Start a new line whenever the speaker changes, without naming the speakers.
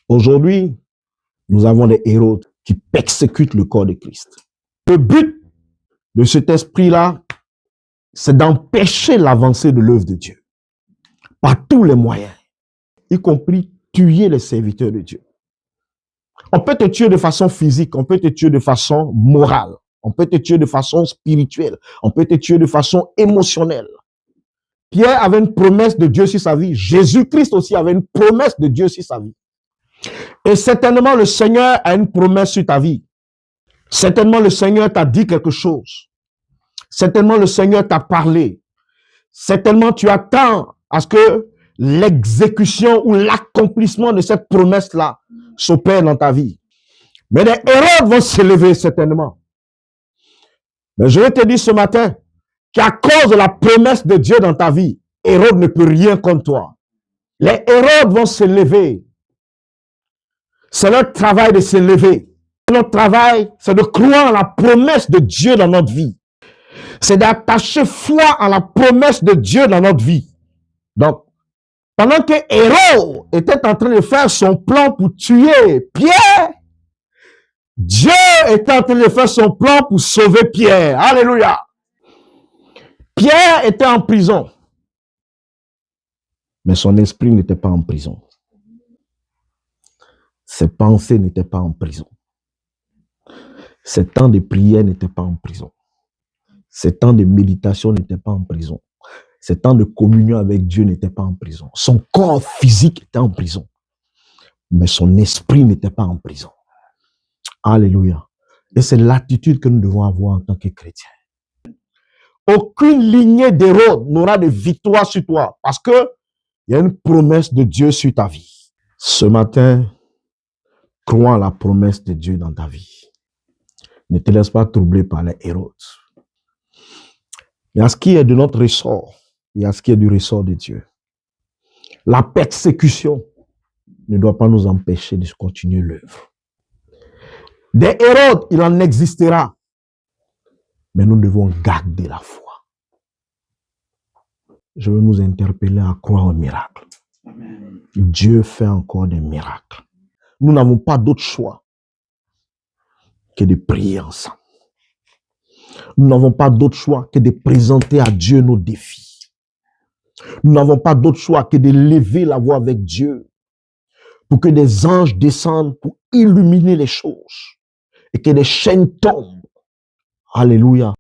Aujourd'hui, nous avons des héros qui persécutent le corps de Christ. Le but de cet esprit-là, c'est d'empêcher l'avancée de l'œuvre de Dieu par tous les moyens, y compris tuer les serviteurs de Dieu. On peut te tuer de façon physique, on peut te tuer de façon morale, on peut te tuer de façon spirituelle, on peut te tuer de façon émotionnelle. Pierre avait une promesse de Dieu sur sa vie. Jésus-Christ aussi avait une promesse de Dieu sur sa vie. Et certainement, le Seigneur a une promesse sur ta vie. Certainement, le Seigneur t'a dit quelque chose. Certainement, le Seigneur t'a parlé. Certainement, tu attends à ce que l'exécution ou l'accomplissement de cette promesse-là s'opère dans ta vie. Mais des héros vont s'élever certainement. Mais je vais te dire ce matin qu'à cause de la promesse de Dieu dans ta vie, Hérode ne peut rien contre toi. Les héros vont s'élever. C'est leur travail de s'élever. Notre travail, c'est de croire en la promesse de Dieu dans notre vie. C'est d'attacher foi en la promesse de Dieu dans notre vie. Donc, pendant que Hérode était en train de faire son plan pour tuer Pierre, Dieu était en train de faire son plan pour sauver Pierre. Alléluia. Pierre était en prison. Mais son esprit n'était pas en prison. Ses pensées n'étaient pas en prison. Ses temps de prière n'étaient pas en prison. Ses temps de méditation n'étaient pas en prison. Ses temps de communion avec Dieu n'étaient pas en prison. Son corps physique était en prison. Mais son esprit n'était pas en prison. Alléluia. Et c'est l'attitude que nous devons avoir en tant que chrétiens. Aucune lignée d'Hérode n'aura de victoire sur toi parce que il y a une promesse de Dieu sur ta vie. Ce matin, crois à la promesse de Dieu dans ta vie. Ne te laisse pas troubler par les Hérodes. Il y a ce qui est de notre ressort. Il y a ce qui est du ressort de Dieu. La persécution ne doit pas nous empêcher de continuer l'œuvre. Des Hérodes, il en existera. Mais nous devons garder la foi. Je veux nous interpeller à croire au miracle. Amen. Dieu fait encore des miracles. Nous n'avons pas d'autre choix que de prier ensemble. Nous n'avons pas d'autre choix que de présenter à Dieu nos défis. Nous n'avons pas d'autre choix que de lever la voix avec Dieu pour que des anges descendent pour illuminer les choses et que des chaînes tombent. Alléluia.